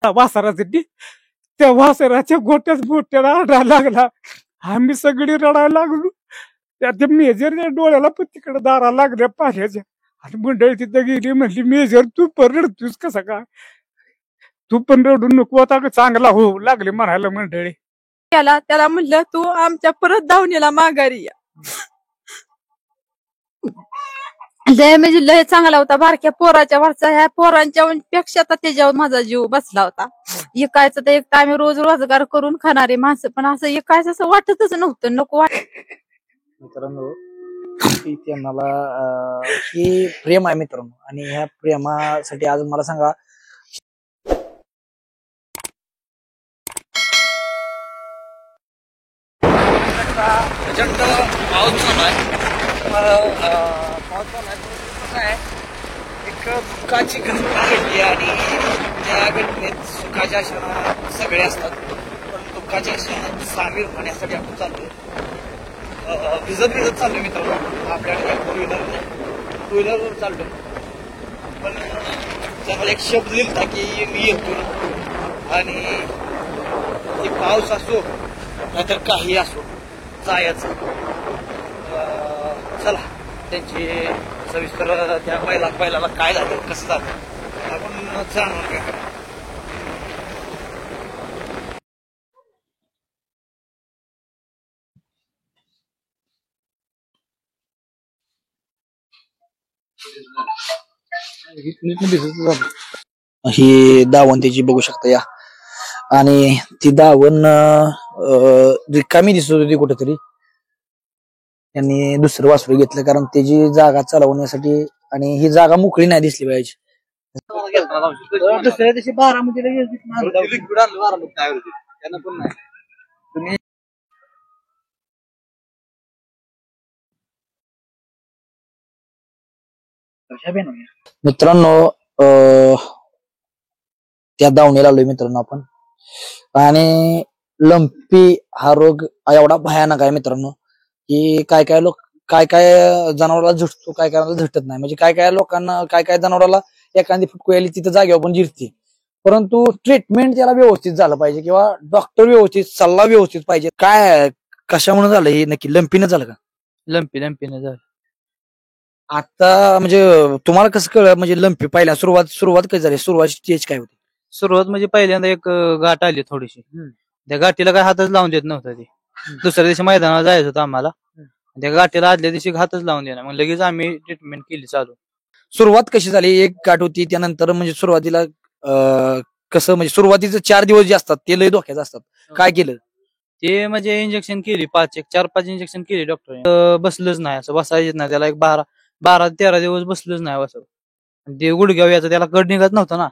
वासरासाठी त्या वासराच्या गोट्याच मोठ्याला रडायला लागला. आम्ही सगळी रडायला लागलो. त्या मेजरच्या डोळ्याला पण तिकडे दारा लागल्या पाण्याच्या. आणि मंडळी तिथं गेली, म्हणली मेजर तू पण रडतोस कसा काय, तू पण रडू नको आता चांगला हो लागले म्हणायला मंडळी. त्याला म्हणलं तू आमच्या परत धावणीला माघारी या. लय म्हणजे लय चांगला होता, बारक्या पोराच्या वरचा. ह्या पोरांच्या पेक्षा तर त्याच्यावर माझा जीव बसला होता. एकायचं तर एक आम्ही रोज रोजगार करून खाणारे माणसं, पण असं एकायचं असं वाटतच नव्हतं, नको मित्रांनो त्यांना हे प्रेम आहे मित्रांनो. आणि ह्या प्रेमासाठी आज मला सांगा, प्रचंड पाऊस चालू आहे. पाऊस चालू आहे, कसं आहे, एक दुःखाची घटना घडली आणि त्या घटनेत सुखाच्या क्षणात सगळे असतात, पण दुःखाच्या क्षणात सामील होण्यासाठी आपण चाललोय. भिजत चाललोय मित्रांनो. आपल्याकडे टू व्हीलरवर चाललोय, पण चांगला एक शब्द लिहिला की मी येतो. आणि ते पाऊस असो नाहीतर काही असो, जायचं. चला त्यांची सविस्तर त्या बैलाला काय झालं, कसं झालं आपण जाणून घ्या. ही दावण त्याची बघू शकता या. आणि ती दावण रिकामी दिसत होती कुठेतरी. त्यांनी दुसरं वासरू घेतलं कारण त्याची जागा चालवण्यासाठी, आणि ही जागा मोकळी नाही दिसली पाहिजे. दुसऱ्या दिवशी बारामतीला मित्रांनो त्या दावणीला आलोय मित्रांनो आपण. आणि लंपी हा रोग एवढा भयानक आहे मित्रांनो की काय जनावराला झटतो, काय झटत नाही. म्हणजे काय लोकांना, काय जनावराला एखादी फुटकू आली तिथं जागेवर पण जिरते, परंतु ट्रीटमेंट त्याला व्यवस्थित झालं पाहिजे किंवा डॉक्टर व्यवस्थित, सल्ला व्यवस्थित पाहिजे. काय कशामुळे झालं हे नक्की? लंपीनं झालं का? लंपीनं झालं. आता म्हणजे तुम्हाला कसं कळलं, म्हणजे लंपी पहिल्या सुरुवात कशी झाली, सुरुवातीची स्टेज काय होती? सुरुवात म्हणजे पहिल्यांदा एक गाठ आली थोडीशी. त्या गाठीला काय हातच लावून देत नव्हता ते. दुसऱ्या दिवशी मैदानाला जायचं होतं आम्हाला, त्या गाठीला आदल्या दिवशी हातच लावून देणार. मग लगेच आम्ही ट्रीटमेंट केली चालू. सुरुवात कशी झाली? एक गाठ होती, त्यानंतर म्हणजे सुरुवातीला कसं, म्हणजे सुरुवातीचे 4 दिवस जे असतात ते लय धोक्याचे असतात. काय केलं ते? म्हणजे इंजेक्शन केली, 4-5 इंजेक्शन केली डॉक्टर. बसलंच नाही, असं बसायच नाही त्याला. एक 12-13 दिवस बसलंच नाही असं. ते गुडघ्यावर याचं, त्याला कड निघत नव्हतं ना,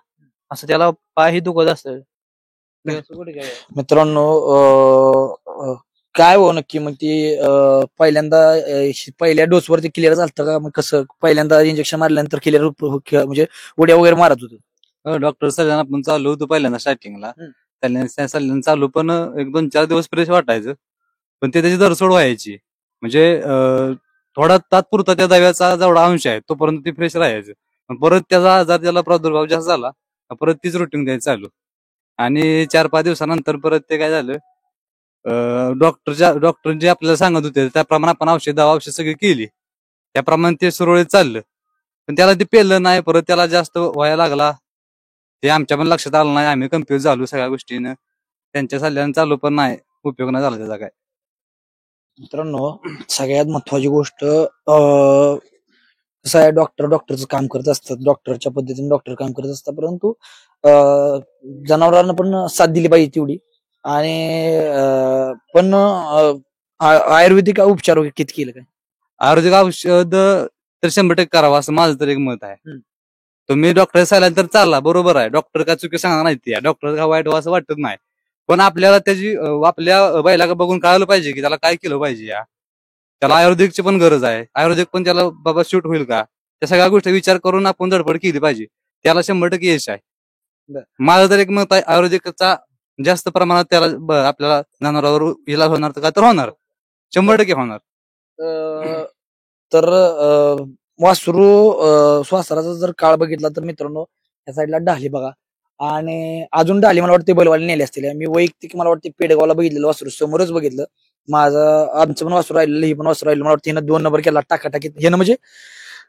असं त्याला पायही दुखत असतं. मित्रांनो काय हो नक्की मग ती पहिल्यांदा पहिल्या डोसवरती क्लिअर झालं का? मग कसं पहिल्यांदा इंजेक्शन मारल्यानंतर क्लिअर म्हणजे उड्या वगैरे मारत होतो? डॉक्टर सगळ्यांना आपण चालू होतो पहिल्यांदा स्टार्टिंगला. सल्ल्यानं चालू, पण 1-2-4 दिवस फ्रेश वाटायचं, पण ते त्याची धरसोड व्हायची. म्हणजे थोडा तात्पुरता त्या दव्याचा जेवढा अंश आहे तोपर्यंत ते फ्रेश राहायचं. परत त्याचा आजार, त्याला प्रादुर्भाव जास्त झाला, परत तीच रुटीन द्यायचं चालू. आणि 4-5 दिवसानंतर परत ते काय झालं, डॉक्टर जे आपल्याला सांगत होते त्याप्रमाणे आपण औषध सगळी केली, त्याप्रमाणे ते सुरळीत चाललं. पण त्याला ते पेललं नाही, परत त्याला जास्त व्हायला लागला. ते आमच्या पण लक्षात आलं नाही, आम्ही कन्फ्युज झालो सगळ्या गोष्टीनं. त्यांच्या सल्ल्यानं चालू, पण नाही, उपयोग नाही झाला त्याचा काय. मित्रांनो सगळ्यात महत्वाची गोष्ट कसं आहे, डॉक्टरचं काम करत असतात, डॉक्टरच्या पद्धतीने डॉक्टर काम करत असतात, परंतु जनावरांना पण साथ दिली पाहिजे तेवढी. आणि पण आयुर्वेदिक उपचार वगैरे किती केलं काय? आयुर्वेदिक औषध तर 100% करावं असं माझं तर एक मत आहे. तुम्ही डॉक्टर सांगितलं तर चालला, बरोबर आहे. डॉक्टर काय चुकी सांगणार नाही, डॉक्टर का वाईट असं वाटत नाही. पण आपल्याला त्याची, आपल्या बैलाला बघून कळायला पाहिजे की त्याला काय केलं पाहिजे. त्याला आयुर्वेदिकची पण गरज आहे. आयुर्वेदिक पण त्याला बाबा शूट होईल का, त्या सगळ्या गोष्टी विचार करून आपण धडपड केली पाहिजे. त्याला 100% यश आहे. माझं तर एक मत आहे, आयुर्वेदिकचा जास्त प्रमाणात त्याला आपल्याला जनावरावर इलाज होणार का तर होणार, 100% होणार. तर वासरू वासराचा जर काळ बघितला तर मित्रांनो या साईडला ढाली बघा, आणि अजून डाली मला वाटते बैलवाले नेले असतील. मी वैयक्तिक मला वाटते पेडगावला बघितलेलं वासरू समोरच बघितलं. आमचं पण वासरू राहिलेलं, ही पण वासरू राहिलं. मला वाटतं हिनं 2 नंबर केला टाकाटाकीत. हे म्हणजे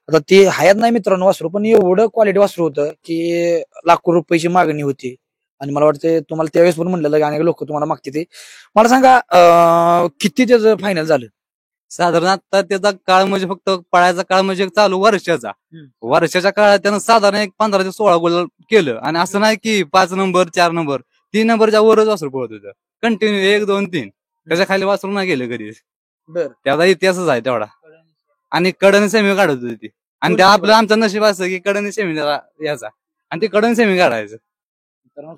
आता ते हयात नाही मित्रांनो वासरू, पण एवढं क्वालिटी वासरू होतं की लाखो रुपयाची मागणी होती. आणि मला वाटतं तुम्हाला त्यावेळेस पण म्हणलेलं की अनेक लोक तुम्हाला मागते ते. मला सांगा किती त्याचं फायनल झालं? साधारण आता त्याचा काळ म्हणजे फक्त पळायचा काळ म्हणजे चालू वर्षाच्या काळात त्यानं साधारण एक 15 ते 16 गोल केलं. आणि असं नाही की 5 नंबर 4 नंबर 3 नंबरच्या वरच वासरू पळत होतं कंटिन्यू 1 2 3 त्याच्या खाली वासरू नाही गेलं कधीच. त्याचा इतिहासच आहे तेवढा. आणि कडन सेमी काढत होती ती. आणि त्या आपलं आमचं नशीब असं की कडन सेमी याचा आणि ते कडन सेमी काढायचं.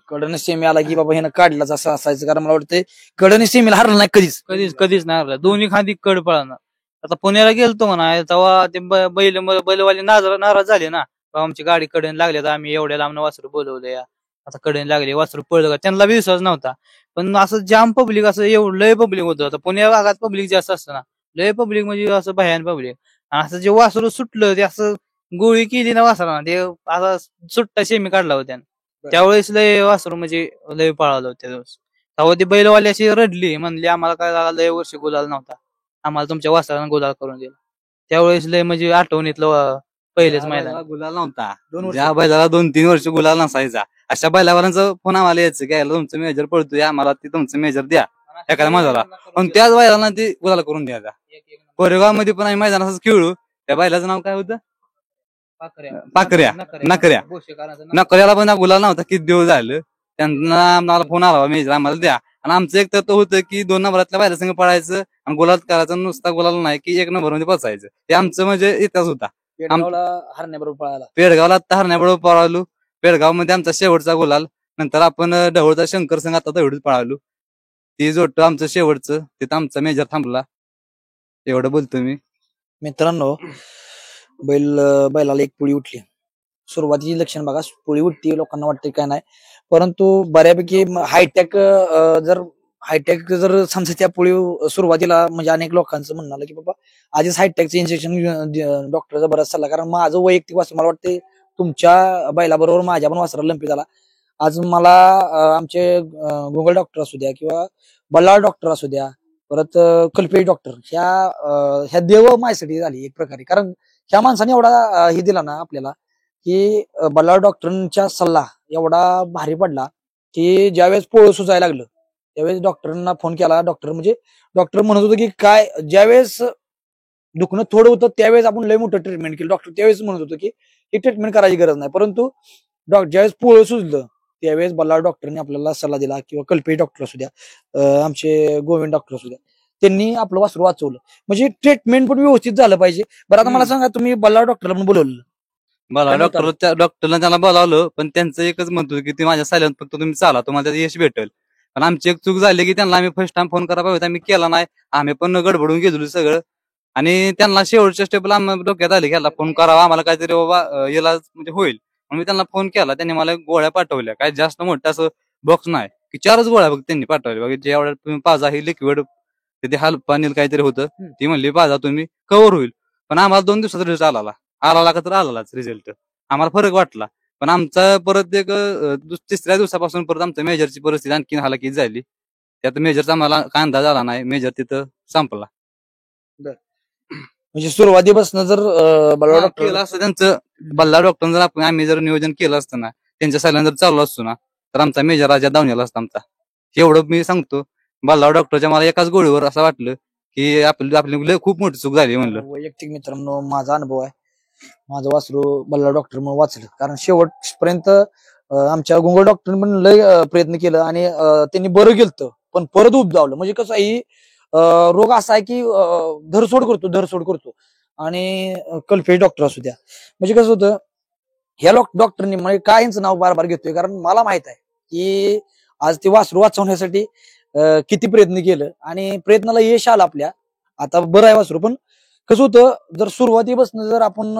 कडन सेमी आला की बाबा ह्यानं काढलाच असं असायचं. कारण मला वाटतं कडन सेमीला हरलं नाही कधीच नाही हरला. दोन्ही खांदी कड पळणार. आता पुण्याला गेलतो म्हणा तेव्हा ते बैलवाले नाराज झाले ना. आमची गाडी कडेन लागली तर आम्ही एवढ्या लांब वासरू बोलवले, आता कडेन लागले वासरू पळलं का, त्यांना विश्वास नव्हता. पण असं जाम पब्लिक, असं एवढं लय पब्लिक होतं. आता पुण्या भागात पब्लिक जास्त असतं ना, लय पब्लिक म्हणजे असं भयान पब्लिक. असं जे वासरू सुटलं ते असं गोळी केली ना वासरा, ते असा सुट्टा शेमी काढला होत्या. त्यावेळेस लय वासरू म्हणजे लय पळालं होतं दिवस. तेव्हा ती बैलवाली अशी रडली, म्हणली आम्हाला काय झालं, लय वर्ष गुलाल नव्हता, आम्हाला तुमच्या वासरानं गुलाल करून दिला. त्यावेळेस लय म्हणजे आठवणीतलं पहिलेच मैदान. गुलाल नव्हता, ज्या बैलाला 2-3 वर्ष गुलाल नसायचा अशा बैलावाल्यांचं फोन आम्हाला यायचं की तुमचं मेजर पडतोय, आम्हाला ते तुमचं मेजर द्या एखाद्या मैदानाला. पण त्याच बैलांना ती गुलाल करून द्यायचा. कोरेगाव मध्ये पण आम्ही मैदान असंच खेळू. त्या बैलाचं नाव काय होतं? नकऱ्याला पण गुलाल नव्हता. किती दिवस झालं त्यांना आम्हाला फोन आला मेजर आम्हाला द्या. आणि आमचं एक तर होतं की 2 नंबरातल्या बैला संग पळायचं आणि गुलाल करायचं. नुसता गुलाल नाही की 1 नंबर मध्ये बसायचं. ते आमचं म्हणजे इतिहास होता. पेडगावला आता हरण्याबरोबर पळालो. पेडगाव मध्ये आमचा शेवटचा गुलाल. नंतर आपण ढवळचा शंकर संघ आता तेवढंच पळालो. ती जोडतं आमचं शेवटचं, तिथं आमचा मेजर थांबला. एवढं बोलतो मी. मित्रांनो, बैलाला एक पुळी उठली. सुरुवातीची लक्षण बघा, पुळी उठती लोकांना वाटते काय नाही, परंतु बऱ्यापैकी हायटेक जर समजा त्या पुळी सुरुवातीला म्हणजे अनेक लोकांचं म्हणणं आलं की बाबा आधीच हायटेकचं इंजेक्शन डॉक्टरचा बराच सल्ला. कारण माझं वैयक्तिक वासर मला वाटते तुमच्या बैलाबरोबर माझ्या पण वासराला लंपी झाला. आज मला आमचे गुगल डॉक्टर असू द्या किंवा बल्लाळ डॉक्टर असू द्या, परत कल्पेश डॉक्टर, ह्या देव माझ्यासाठी झाली एक प्रकारे. कारण ह्या माणसाने एवढा हे दिला ना आपल्याला की बल्लाळ डॉक्टरांचा सल्ला एवढा भारी पडला की ज्यावेळेस पोळं सुजायला लागलं त्यावेळेस डॉक्टरांना फोन केला. डॉक्टर म्हणत होतं की काय, ज्यावेळेस दुखणं थोडं होतं त्यावेळेस आपण लय मोठं ट्रीटमेंट केलं. डॉक्टर त्यावेळेस म्हणत होतं की ही ट्रीटमेंट करायची गरज नाही, परंतु ज्यावेळेस पोळं सुजलं त्यावेळेस बल्लाळ डॉक्टरने आपल्याला सल्ला दिला, किंवा कल्पेश डॉक्टर असू द्या, आमचे गोविंद डॉक्टर असू द्या, त्यांनी आपलं वासरू वाचवलं. म्हणजे ट्रीटमेंट पण व्यवस्थित झालं पाहिजे. बरं आता मला सांगा, तुम्ही बल्लाळ डॉक्टरला पण बोलवलं? डॉक्टरला त्याला बोलावलं, पण त्यांचं एकच म्हणतो की ते माझ्या सायलेंट फक्त तुम्ही चाला, तुम्हाला त्याचं यश भेटेल. पण आमची एक चूक झाली की त्यांना आम्ही फर्स्ट टाइम फोन करायला पाहिजे, आम्ही केला नाही. आम्ही पण गडबडून गेलो सगळं. आणि त्यांना शेवटच्या स्टेपला डोक्यात आले की याला फोन करावा, आम्हाला काहीतरी बाबा याला म्हणजे होईल. म्हणून मी त्यांना फोन केला. त्यांनी मला गोळ्या पाठवल्या, काय जास्त मोठं असं बॉक्स नाही की 4च गोळ्या बघ त्यांनी पाठवल्या. बघा जेवढ्या तुम्ही पाजा हे लिक्विड ते हालपानील काहीतरी होतं, ती म्हणली पाजा तुम्ही कव्हर होईल. पण आम्हाला 2 दिवसाचा रिझल्ट आला का तर आलाच रिझल्ट. आम्हाला फरक वाटला. पण आमचा परत एक 3ऱ्या दिवसापासून परत आमच्या मेजरची परिस्थिती आणखी हालाकीच झाली. त्यात मेजरचा आम्हाला काय अंदाज आला नाही, मेजर तिथं संपला. म्हणजे सुरुवातीपासून जर बल्लाळ डॉक्टर केलं असतं त्यांचं, बल्लाळ डॉक्टर जर आम्ही जर नियोजन केलं असतं ना, त्यांच्या सल्ल्याने जर चाललो असतो ना, तर आमचा मेजर राजा धावण्याला असता आमचा. एवढं मी सांगतो. बल्लाळ डॉक्टरच्या मला एकाच गोळीवर असं वाटलं की आपली खूप मोठी चूक झाली म्हणलं. वैयक्तिक मित्रांनो माझा अनुभव आहे, माझं वासरू बल्लाळ डॉक्टर म्हणून वाचलं. कारण शेवटपर्यंत आमच्या गुंगळ डॉक्टर पण लय प्रयत्न केलं आणि त्यांनी बरं गेलं, पण परत उपजावलं. म्हणजे कसं आहे, रोग असा आहे की धरसोड करतो. आणि कल्पेश डॉक्टर असू द्या, म्हणजे कसं होतं, ह्या डॉक्टरनी म्हणजे काय यांचं नाव बार बार घेतोय, कारण मला माहित आहे की आज ते वासरू वाचवण्यासाठी किती प्रयत्न केलं आणि प्रयत्नाला यश आलं आपल्या. आता बरं आहे वासरू. पण कसं होतं, जर सुरुवातीपासून जर आपण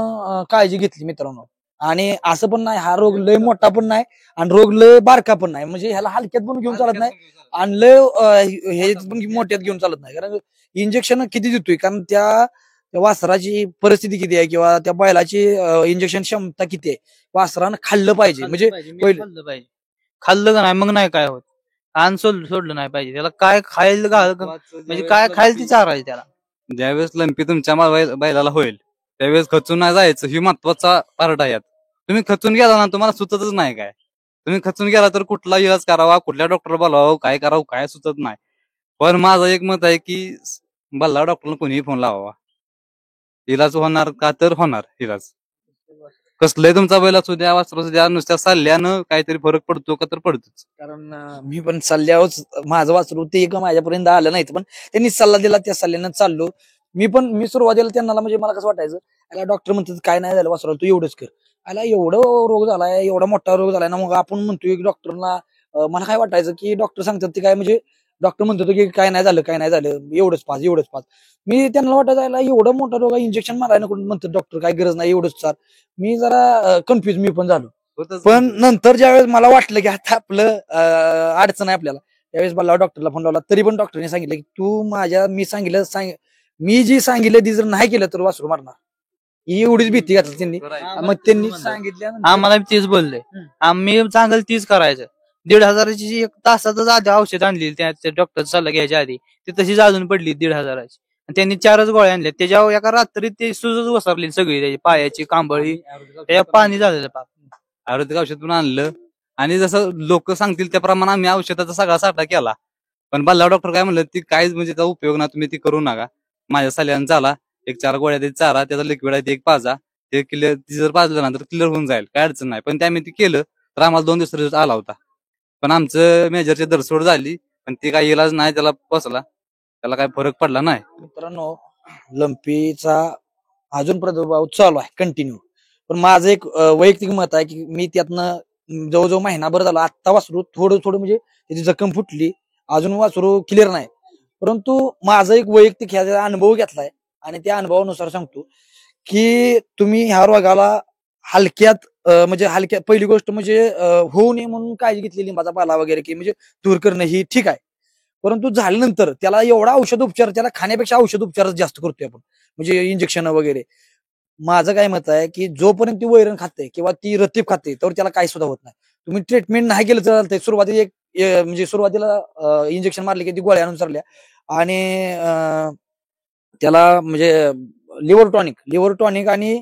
काळजी घेतली मित्रांनो, आणि असं पण नाही हा रोग लय मोठा पण नाही आणि रोग लय बारका पण नाही, म्हणजे ह्याला हलक्यात पण घेऊन चालत नाही आणि लय हे पण मोठ्यात घेऊन चालत नाही. कारण इंजेक्शन किती देतोय, कारण त्या वासराची परिस्थिती किती आहे किंवा त्या बैलाची इंजेक्शन क्षमता किती आहे, वासरानं खाल्लं पाहिजे. म्हणजे खाल्लं का नाही मग नाही काय होत. सोडलं नाही पाहिजे त्याला. काय खायला म्हणजे काय खायला ती चारायची त्याला. ज्यावेळेस लंपी तुमच्या बैलाला होईल त्यावेळेस खचून नाही जायचं, ही महत्वाचा पार्ट आहे यात. तुम्ही खचून गेला ना तुम्हाला सुचतच नाही काय. तुम्ही खचून गेला तर कुठला इलाज करावा, कुठल्या डॉक्टर बोलावा, काय करावं काय सुचत नाही. पण माझं एक मत आहे की बल्ला डॉक्टरला कोणीही फोन लावावा. इलाज होणार का तर होणार इलाज. कसलंही तुमचा बैल असू द्या वासरू असू द्या, नुसत्या सल्ल्यानं काहीतरी फरक पडतो का तर पडतोच. कारण मी पण सल्ल्यावर माझं वासरू ते एक माझ्यापर्यंत आलं नाही, पण त्यांनी सल्ला दिला त्या सल्ल्यानं चाललो. मी सुरुवातीला त्यांना म्हणजे मला कसं वाटायचं, याला डॉक्टर म्हणतात काय नाही झालं वासरू तू एवढंच कर. याला एवढं रोग झालाय, एवढा मोठा रोग झालाय ना, मग आपण म्हणतोय डॉक्टरला. मला काय वाटायचं की डॉक्टर सांगतात ते काय म्हणजे डॉक्टर म्हणतो की काय नाही झालं एवढंच पाच. मी त्यांना वाटायचं याला एवढं मोठा रोग इंजेक्शन मारायला नको म्हणतात डॉक्टर, काय गरज नाही एवढंच चाल. मी जरा कन्फ्युज मी पण झालो. पण नंतर ज्यावेळेस मला वाटलं की आता आपलं अडचण आहे आपल्याला, त्यावेळेस मला डॉक्टरला फोन लावला. तरी पण डॉक्टरने सांगितलं की तू मी जी सांगितलं ती जर नाही केलं तर वासरू मारणार. ही एवढीच भीती घातली त्यांनी. मग त्यांनी सांगितलं आम्हाला तीच बोलले. आम्ही चांगलं तीच करायचं. 1,500ची एक तासातच आधी औषध आणली त्या डॉक्टर सल्ला घ्यायच्या आधी. ती तशीच अजून पडली 1,500ची. त्यांनी 4च गोळ्या आणल्या. त्याच्यावर एका रात्री ते सुजच वसरली सगळी, त्याची पायाची कांबळी, त्याच्या पाणी झालेलं पाक. आयुर्वेदिक औषध पण आणलं आणि जसं लोक सांगतील त्याप्रमाणे आम्ही औषधाचा सगळा साठा केला. पण बल्ला डॉक्टर काय म्हणलं ती काहीच म्हणजे त्याचा उपयोग ना, तुम्ही ती करू नका. माझ्या सल्ल्यानं चाला, एक 4 गोळ्या ते चारा, त्याचा लिक्विड आहे ते एक पाजा, ते क्लिअर ती जर पाजलं ना तर क्लिअर होऊन जाईल, काय अडचण नाही. पण ते आम्ही ती केलं तर आम्हाला 2 दिवस रिझल्ट आला होता. पण आमचं मेजरची दरसोड झाली, पण ती काही इलाज नाही त्याला पोचला, त्याला काही फरक पडला नाही. मित्रांनो, लंपीचा अजून प्रादुर्भाव चालू आहे कंटिन्यू. पण माझं एक वैयक्तिक मत आहे की मी त्यातनं जवळजवळ महिनाभर झाला आत्ता वासरू थोडं म्हणजे त्याची जखम फुटली, अजून वासरू क्लिअर नाही. परंतु माझा एक वैयक्तिक ह्याचा अनुभव घेतलाय आणि त्या अनुभवानुसार सांगतो की तुम्ही ह्या रोगाला हलक्यात पहिली गोष्ट म्हणजे होऊ नये म्हणून काळजी घेतली लिंबाचा पाला वगैरे की म्हणजे दूर करणं ही ठीक आहे. परंतु झाल्यानंतर त्याला एवढा औषध उपचार, त्याला खाण्यापेक्षा औषध उपचारच जास्त करतोय आपण, म्हणजे इंजेक्शन वगैरे. माझं काय मत आहे की जोपर्यंत ती वैरण खाते किंवा ती रतीब खाते तर त्याला काही सुद्धा होत नाही. तुम्ही ट्रीटमेंट नाही केलं तर चालतंय. सुरुवातीला इंजेक्शन मारले की ती गोळ्या आणून चालल्या आणि त्याला म्हणजे लिव्हर टॉनिक आणि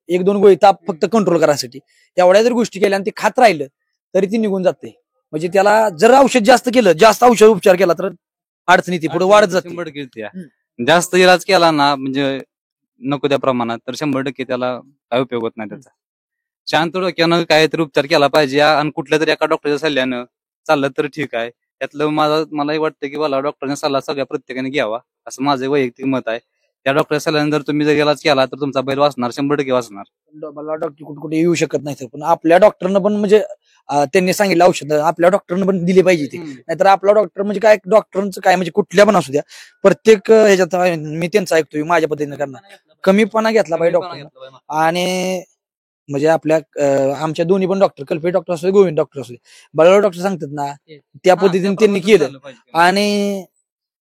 1-2 गोळी ताप फक्त कंट्रोल करायसाठी, एवढ्या जर गोष्टी केल्या आणि ते खात राहिलं तरी ती निघून जाते. म्हणजे त्याला जर औषध जास्त औषध उपचार केला तर अडचणी ती पुढे वाढत जाते. 100% जास्त इलाज केला ना म्हणजे नको त्या प्रमाणात तर 100% त्याला काय उपयोग होत नाही त्याचा. शांत डोक्यानं काहीतरी उपचार केला पाहिजे आणि कुठल्या तरी एका डॉक्टरच्या सल्ल्यानं चाललं तर ठीक आहे. त्यातलं मलाही वाटतं की मला डॉक्टरचा सल्ला सगळ्या प्रत्येकाने घ्यावा, असं माझं वैयक्तिक मत आहे. त्या डॉक्टरच्या सल्ल्याने जर तुम्ही जर इलाज केला तर तुमचा बैल वाचणार, 100% वाचणार. मला डॉक्टर कुठे येऊ शकत नाही, पण आपल्या डॉक्टरनं पण म्हणजे त्यांनी सांगितलं औषध आपल्या डॉक्टरनं पण दिली पाहिजे ते. नाहीतर आपला डॉक्टर म्हणजे काय, डॉक्टरांचं काय म्हणजे कुठल्या पण असू द्या, प्रत्येक ह्याच्यात मी त्यांचं ऐकतोय माझ्या पद्धतीने करणार. कमीपणा घेतला पाहिजे डॉक्टर. आणि म्हणजे आमच्या दोन्ही पण डॉक्टर, कल्पेश डॉक्टर असू दे, गोविंद डॉक्टर असू दे, बळाला डॉक्टर सांगतात ना त्या पद्धतीने त्यांनी केलं आणि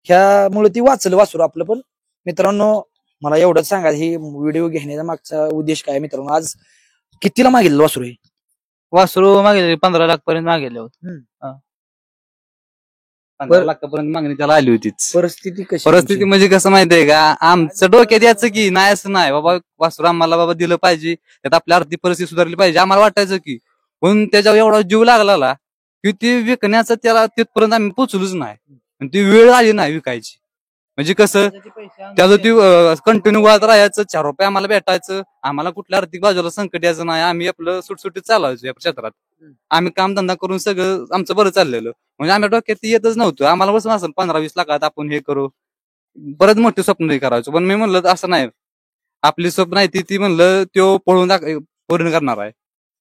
ह्यामुळे ती वासरू आपलं. पण मित्रांनो, मला एवढंच सांगा, ही व्हिडिओ घेण्याचा मागचा उद्देश काय मित्रांनो, आज कितीला मागितलं वासरू हे? वासरू मागे 15 लाख पर्यंत मागेले होते. 15 लाखापर्यंत मागणी त्याला आली होतीच. परिस्थिती म्हणजे कसं माहितीये का, आमचं डोक्यात याचं की नाही असं नाही बाबा, वासरू आम्हाला बाबा दिलं पाहिजे, त्यात आपली आर्थिक परिस्थिती सुधारली पाहिजे आम्हाला वाटायचं की. पण त्याच्यावर एवढा जीव लागला की ती विकण्याचं त्याला तिथपर्यंत आम्ही पोचलोच नाही. ती वेळ आली नाही विकायची. म्हणजे कसं त्याचं ती कंटिन्यू वाढत राहायचं, 4 रुपये आम्हाला भेटायचं, आम्हाला कुठल्या आर्थिक बाजूला संकट यायचं नाही, आम्ही आपलं सुटसुटीत चालवायचो या क्षेत्रात. आम्ही कामधंदा करून सगळं आमचं बरं चाललेलं. म्हणजे आम्ही डोक्यात येतच नव्हतं, आम्हाला बसून असं 15-20 लाखात आपण हे करू, बरंच मोठे स्वप्न करायचो. पण मी म्हणलं असं नाही, आपली स्वप्न आहे ती म्हणलं तो पूर्ण करणार आहे.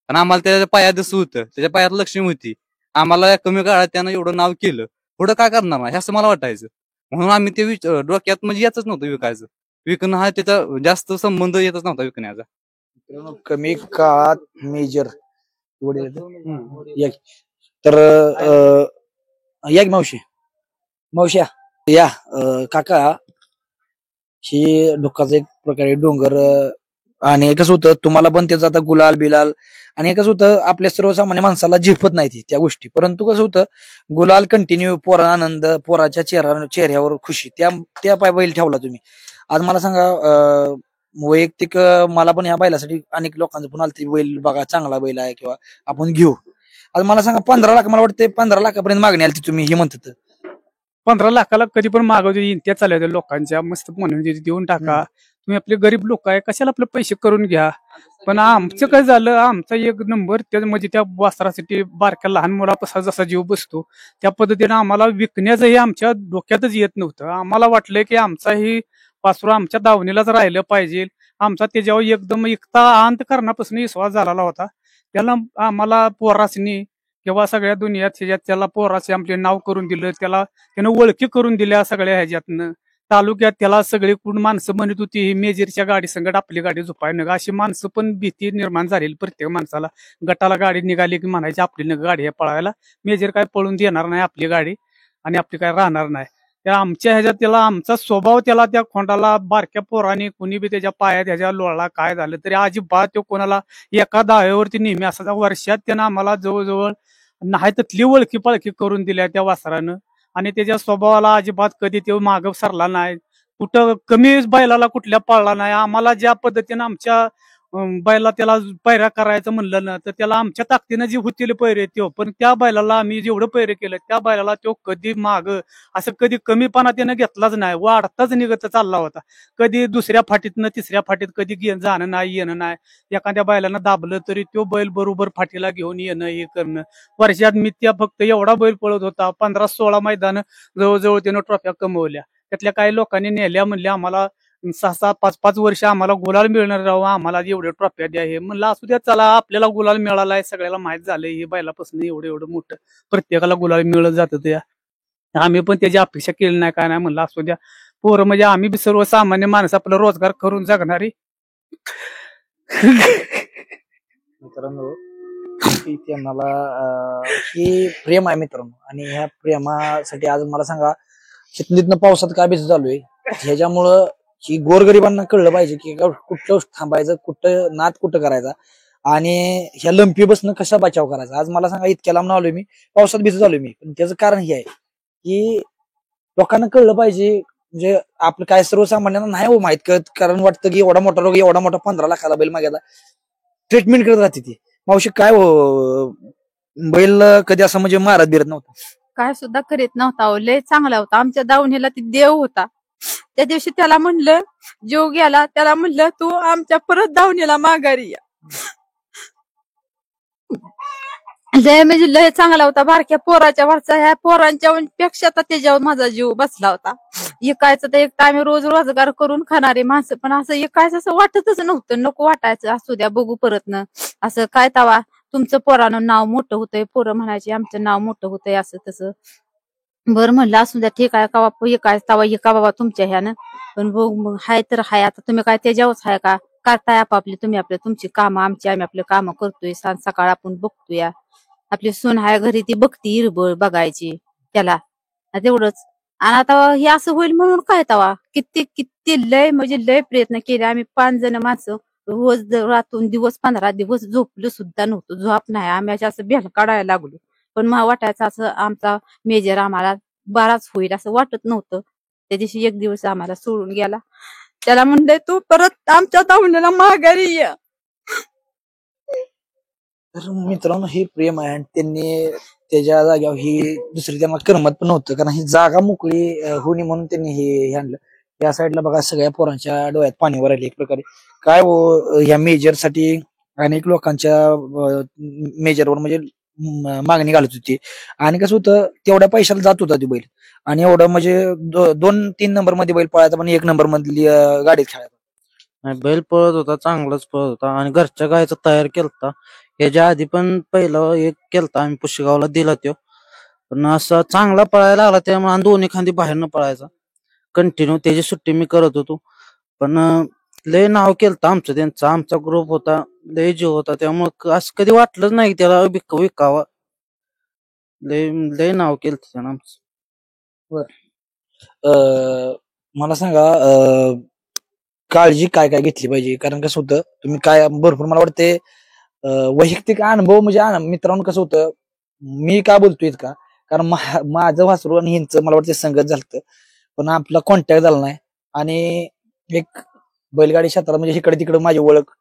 आणि आम्हाला त्याच्या पायात जसं होतं, त्याच्या पायात लक्ष्मी होती, आम्हाला कमी काळात त्यानं एवढं नाव केलं, पुढं काय करणार नाही असं मला वाटायचं. म्हणून आम्ही ते डोक्यात म्हणजे येतच नव्हतं विकायचं. विकणं हा त्याचा जास्त संबंध येतच नव्हता विकण्याचा. कमी काळात मेजर तर मावश्या या काका, ही डोकाचा एक प्रकारे डोंगर आणि कसं होतं तुम्हाला पण त्याचं आता गुलाल बिलाल आणि कसं होतं आपल्या सर्वसामान्य माणसाला झेपत नाही ती त्या गोष्टी, परंतु कसं होतं गुलाल कंटिन्यू पोरा आनंद पोराच्या चेहऱ्यावर खुशी त्या त्या बैल ठेवला तुम्ही. आज मला सांगा वैयक्तिक मला पण या बैलासाठी अनेक लोकांचं पण आलं बैल बघा चांगला बैल आहे किंवा आपण घेऊ. आज मला सांगा 15 लाख मला वाटतं 15 लाखापर्यंत मागणी आली तुम्ही हे म्हणतात 15 लाखाला कधी पण मागवते येईन त्या चालल्या होत्या लोकांच्या मस्त म्हणून देऊन टाका. तुम्ही आपले गरीब लोक आहे कशाला आपले पैसे करून घ्या. पण आमचं काय झालं आमचा एक नंबर म्हणजे त्या वासरासाठी बारक्या लहान मुलापासून जसा जीव बसतो त्या पद्धतीनं आम्हाला विकण्याचंही आमच्या डोक्यातच येत नव्हतं. आम्हाला वाटलं की आमचाही वासरू आमच्या दावणीलाच राहिलं पाहिजे. आमचा त्याच्यावर एकदम एकता अंत करण्यापासून विश्वास झालेला होता. त्याला आम्हाला पोरासनी किंवा सगळ्या दुनियात ह्याच्यात त्याला पोराचे आमचे नाव करून दिलं. त्यानं ओळखी करून दिल्या सगळ्या ह्याच्यातनं. तालुक्यात त्याला सगळी कोण माणसं म्हणत होती ही मेजरच्या गाडी संगत आपली गाडी झोपाय नका अशी माणसं पण भीती निर्माण झालेली प्रत्येक माणसाला. गटाला गाडी निघाली की म्हणायची आपली गाडी आहे पळायला, मेजर काय पळून देणार नाही आपली गाडी आणि आपली काय राहणार नाही. त्या आमच्या ह्याच्यात त्याला आमचा स्वभाव त्याला त्या खोंडाला बारक्या पोराने कुणी बी त्याच्या पायात ह्याच्या लोळला काय झालं तरी अजिबात तो कोणाला एका दाव्यावरती नेहमी असा वर्षात त्यानं आम्हाला जवळजवळ नाही ततली ओळखी पळखी करून दिल्या त्या वासरानं. आणि त्याच्या स्वभावाला अजिबात कधी तो मागं सरला नाही. कुठं कमी बैलाला कुठल्या पळला नाही. आम्हाला ज्या पद्धतीनं आमच्या बैला त्याला पैरा करायचं म्हणलं ना तर त्याला आमच्या ताकदीनं जी होतील पैरे त्यो पण त्या बैलाला आम्ही जेवढं पैरे केलं त्या बैलाला तो कधी माग असं कधी कमीपणा त्यानं घेतलाच नाही. वाढताच निघत चालला होता. कधी दुसऱ्या फाटीतनं तिसऱ्या फाटीत कधी जाणं नाही येणं नाही. एखाद्या बैलानं दाबलं तरी तो बैल बरोबर फाटीला घेऊन येणं हे करणं. वर्षात मी त्या फक्त एवढा बैल पळत होता 15-16 मैदान जवळजवळ त्यानं ट्रॉफ्या कमवल्या. त्यातल्या काही लोकांनी नेल्या म्हणल्या आम्हाला 6-6 5-5 वर्ष आम्हाला गुलाल मिळणार राहू आम्हाला एवढ्या ट्रॉफ्या द्या. हे म्हणलं असू द्या चला आपल्याला गुलाल मिळालाय सगळ्याला माहित झालंय हे बैलापासून एवढं एवढं मोठं प्रत्येकाला गुलाल मिळत जातं. त्या आम्ही पण त्याची अपेक्षा केली नाही काय नाही म्हणलं असू द्या पोरं म्हणजे आम्ही बी सर्वसामान्य माणूस आपला रोजगार करून जगणारी. मित्रांनो त्यांना हे प्रेम आहे मित्रांनो आणि ह्या प्रेमासाठी आज मला सांगा तिथनं पावसात काय भिजत चालू आहे ह्याच्यामुळं की गोरगरिबांना कळलं पाहिजे की कुठं थांबायचं कुठं नाद कुठं करायचा आणि ह्या लंपी बसणं कसा बचाव करायचा. आज मला सांगा इतक्या लांब आलोय मी पावसात भिजत आलोय मी पण त्याचं कारण हे आहे की लोकांना कळलं पाहिजे म्हणजे आपलं काय सर्वसामान्यांना नाही हो माहित कळत कारण वाटतं की एवढा मोठा रोग एवढा मोठा 15 लाखाला बैल मागायला ट्रीटमेंट करत राहते ती मावशी काय हो बैल कधी असं म्हणजे मारत बिरत नव्हता काय सुद्धा करीत नव्हता. लय चांगला होता आमच्या दावणीला ती देव होता. त्या दिवशी त्याला म्हणलं जीव गेला त्याला म्हणलं तू आमच्या परत दावणीला माघारी या. लय म्हणजे लय चांगला होता. बारक्या पोराच्या वरचा ह्या पोरांच्या पेक्षा तर त्याच्यावर माझा जीव बसला होता. एकायचं तर एक आम्ही रोज रोजगार करून खाणारे माणसं पण असं एकायचं असं वाटतच नव्हतं. नको वाटायचं असू द्या बघू परत न असं काय तवा तुमचं पोरानं नाव मोठं होतंय पोरं म्हणायचे आमचं नाव मोठं होतंय असं तसं. बरं म्हणलं असू द्या ठीक आहे का काय तवा एका बाबा तुमच्या ह्यानं पण बघ हाय तर हाय आता तुम्ही काय त्याच्यावरच हाय का करताय आपापली तुम्ही आपल्या तुमची कामं आमची आम्ही आपलं कामं करतोय सांज सकाळ आपण बघतोय. आपली सून हाय घरी ती बघती हिरबळ बघायची त्याला तेवढंच. आणि आता हे असं होईल म्हणून काय तवा किती किती लय म्हणजे लय प्रयत्न केले आम्ही 5 जण माणसं रोज रातून दिवस 15 दिवस झोपलो सुद्धा नव्हतो. झोप नाही आम्ही असं भेल काढायला लागलो पण मला वाटायचं असं आमचा मेजर आम्हाला बराच होईल असं वाटत नव्हतं. त्या दिवशी एक दिवस आम्हाला सोडून गेला. त्याला म्हणले तू परत आमच्या दावणीला माघारी ये. तर मित्रांनो हे प्रेम आहे आणि त्यांनी त्याच्या जाग्यावर ही दुसरी त्यांना करमत पण नव्हतं कारण ही जागा मोकळी होणी म्हणून त्यांनी हे आणलं. या साईडला बघा सगळ्या पोरांच्या डोळ्यात पाणी वर आले एक प्रकारे काय हो ह्या मेजर साठी अनेक लोकांच्या मेजरवर म्हणजे मागणी घालत होती आणि कसं होतं तेवढ्या पैशाला जात होता ती बैल आणि एवढं म्हणजे 2-3 नंबर मध्ये बैल पळायचा पण 1 नंबर मधली गाडीत खेळायचा. बैल पळत होता चांगलाच पळत होता आणि घरच्या गायचा तयार केलता. याच्या आधी पण पहिलं एक केलता आम्ही पुशेगावला दिला तो पण असा चांगला पळायला लागला त्यामुळे दोन्ही खांदी बाहेरनं पळायचा कंटिन्यू त्याची सुट्टी मी करत होतो. पण लय नाव केलतं आमचं त्यांचा आमचा ग्रुप होता लय जीव होता त्यामुळे असं कधी वाटलंच नाही त्याला विकावा. लय लय नाव केलं त्यानं आमचं. मला सांगा काळजी काय काय घेतली पाहिजे? कारण कसं होतं, तुम्ही काय भरपूर मला वाटते वैयक्तिक अनुभव म्हणजे मित्रांनो कसं होतं, मी काय बोलतोय का, कारण माझं वासरू आणि ह्यांचं मला वाटतं संगत झालं, पण आपला कॉन्टॅक्ट झाला नाही. आणि एक बैलगाडी क्षेत्रात म्हणजे इकडे तिकडे माझी ओळख,